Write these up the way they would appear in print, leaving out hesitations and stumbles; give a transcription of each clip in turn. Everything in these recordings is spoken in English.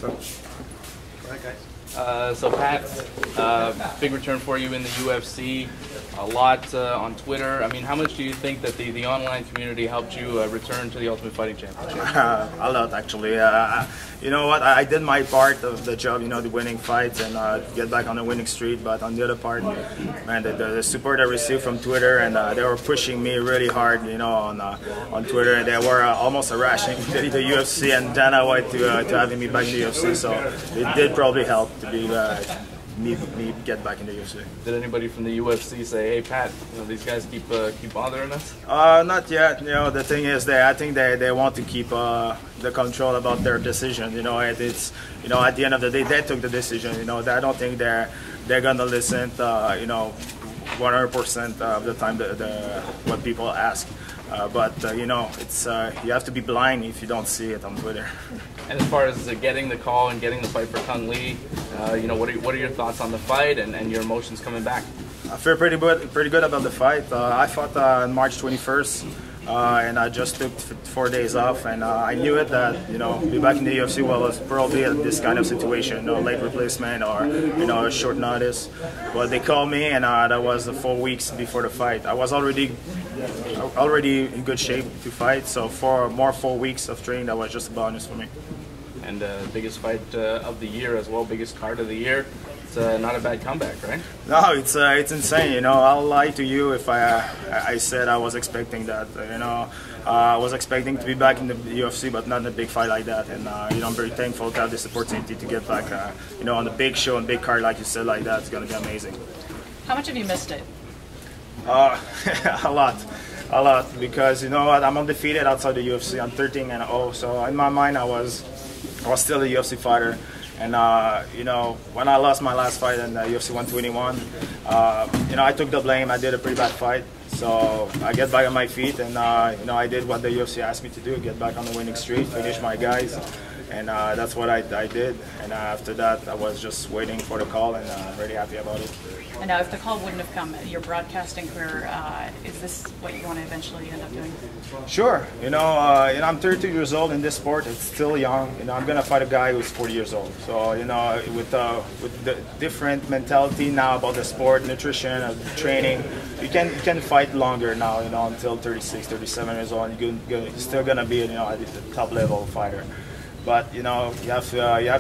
So, go ahead, guys. So Pat, big return for you in the UFC, a lot on Twitter. I mean, how much do you think that the online community helped you return to the Ultimate Fighting Championship? A lot, actually. You know what, I did my part of the job, you know, the winning fights and get back on the winning streak, but on the other part, man, the support I received from Twitter, and they were pushing me really hard, you know, on Twitter, and they were almost harassing the UFC and Dana White to having me back in the UFC, so it did probably help to be me get back in the UFC. Did anybody from the UFC say, "Hey Pat, you know, these guys keep bothering us"? Not yet. You know, the thing is, I think they want to keep the control about their decision. You know, it's, you know, at the end of the day, they took the decision. You know, I don't think they're gonna listen to, you know, 100% of the time what people ask. But you know, it's you have to be blind if you don't see it on Twitter. And as far as getting the call and getting the fight for Cung Le, you know, what are your thoughts on the fight and your emotions coming back? I feel pretty good about the fight. I fought on March 21st, and I just took 4 days off, and I knew it that, you know, be back in the UFC was probably this kind of situation, you know, late replacement or, you know, a short notice. But they called me, and that was 4 weeks before the fight. I was already in good shape to fight, so 4 weeks of training, that was just a bonus for me. And biggest fight of the year as well, biggest card of the year. It's not a bad comeback, right? No, it's insane. You know, I'll lie to you if I said I was expecting that. You know, I was expecting to be back in the UFC, but not in a big fight like that. And you know, I'm very thankful to have this opportunity to get back. You know, on a big show and big card, like you said, like that, it's gonna be amazing. How much have you missed it? A lot, because you know what, I'm undefeated outside the UFC. I'm 13-0, so in my mind, I was still a UFC fighter. And you know, when I lost my last fight in UFC 121, you know, I took the blame. I did a pretty bad fight, so I get back on my feet, and you know, I did what the UFC asked me to do: get back on the winning streak, finish my guys, and that's what I did. And after that, I was just waiting for the call, and I'm really happy about it. And now, if the call wouldn't have come, your broadcasting career, is this what you want to eventually end up doing? Sure. You know, I'm 32 years old in this sport. It's still young. You know, I'm gonna fight a guy who's 40 years old. So you know, with the different mentality now about the sport, nutrition, training, you can fight longer now. You know, until 36, 37 years old, you're still gonna be, you know, at the top level fighter. But you know, you have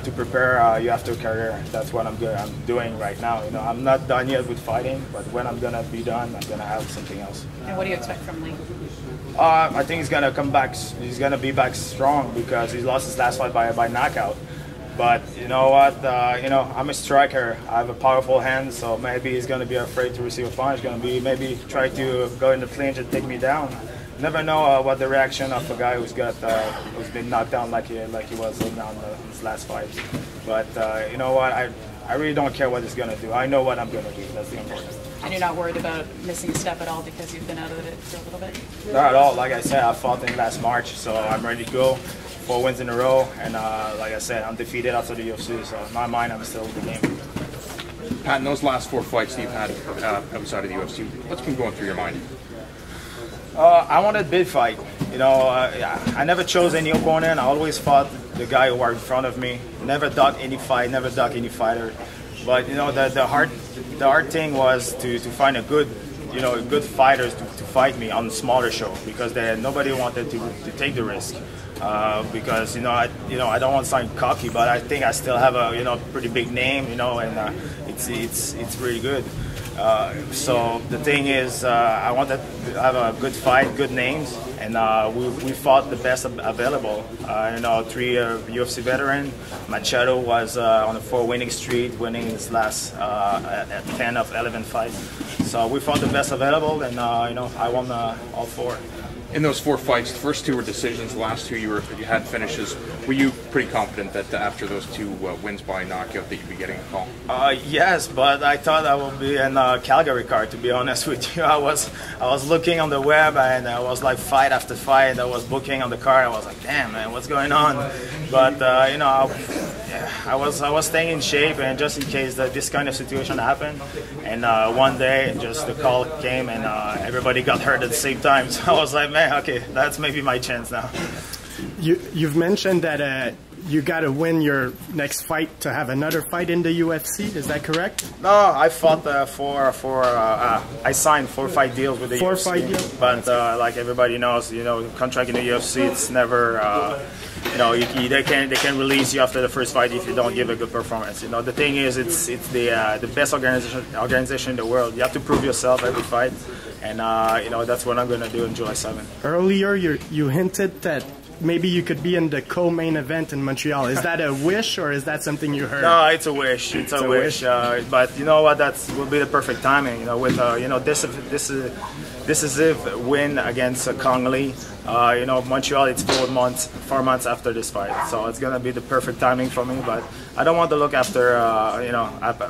to prepare. You have to career. That's what I'm doing right now. You know, I'm not done yet with fighting, but when I'm gonna be done, I'm gonna have something else. And what do you expect from Lee? I think he's gonna come back. He's gonna be back strong because he lost his last fight by knockout. But you know what? You know, I'm a striker. I have a powerful hand, so maybe he's gonna be afraid to receive a punch. Maybe try to go in the clinch and take me down. Never know what the reaction of a guy who's been knocked down like he was in his last fight. But you know what? I really don't care what he's gonna do. I know what I'm gonna do. That's the important. And you're not worried about missing a step at all because you've been out of it for a little bit? Not at all. Like I said, I fought in last March, so I'm ready to go. 4 wins in a row, and like I said, I'm defeated outside the UFC. So in my mind, I'm still in the game. Pat, in those last 4 fights that you've had outside of the UFC, what's been going through your mind? I wanted a big fight. You know, I never chose any opponent. I always fought the guy who was in front of me. Never ducked any fight. Never ducked any fighter. But you know, the hard thing was to find a good fighters to fight me on a smaller show, because nobody wanted to take the risk. Because you know, I don't want to sound cocky, but I think I still have a pretty big name. You know, and it's really good. So the thing is, I wanted to have a good fight, good names, and we fought the best available. You know, 3 UFC veteran. Machado was on a 4 winning streak, winning his last 10 of 11 fights. So we fought the best available, and you know, I won all 4. In those 4 fights, the first 2 were decisions, the last 2 you had finishes. Were you pretty confident that after those 2 wins by knockout that you'd be getting a call? Yes, but I thought I would be in Calgary card, to be honest with you. I was looking on the web, and I was like fight after fight. I was booking on the card. I was like, damn man, what's going on? But you know, I was staying in shape, and just in case this kind of situation happened. And one day, just the call came, and everybody got hurt at the same time. So I was like, man, okay, that's maybe my chance now. You've mentioned that you got to win your next fight to have another fight in the UFC. Is that correct? No, I fought I signed 4 fight deals with the UFC. 4 fight deals? But like everybody knows, contract in the UFC, it's never, they can release you after the first fight if you don't give a good performance. The thing is, it's the best organization in the world. You have to prove yourself every fight, and that's what I'm going to do on July 7th. Earlier, you hinted that maybe you could be in the co-main event in Montreal. Is that a wish, or is that something you heard? No, it's a wish. It's a wish. But you know what? That will be the perfect timing. With decisive win against Kong Lee. Montreal. It's 4 months after this fight, so it's gonna be the perfect timing for me. But I don't want to look after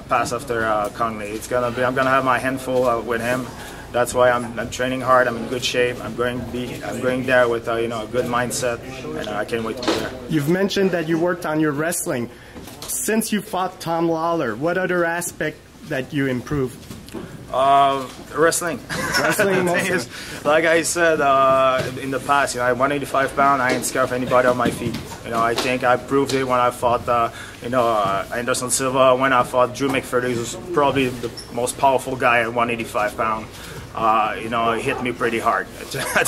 pass after Kong Lee. I'm gonna have my handful with him. That's why I'm training hard. I'm in good shape. I'm going there with a good mindset, and I can't wait to be there. You've mentioned that you worked on your wrestling. Since you fought Tom Lawler, what other aspect that you improved? Wrestling. Wrestling. Like I said in the past, I'm 185 pounds. I ain't scared of anybody on my feet. I think I proved it when I fought Anderson Silva. When I fought Drew McFadden, who's probably the most powerful guy at 185 pounds. He hit me pretty hard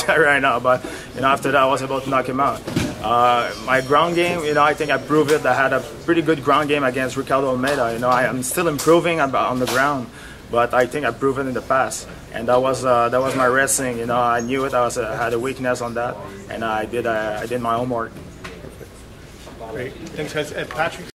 right now, but after that I was able to knock him out. My ground game, I think I proved it. I had a pretty good ground game against Ricardo Almeida. I'm still improving on the ground, but I think I proved it in the past. And that was my wrestling. I knew it. I had a weakness on that, and I did my homework. Great. Thanks, guys. Patrick.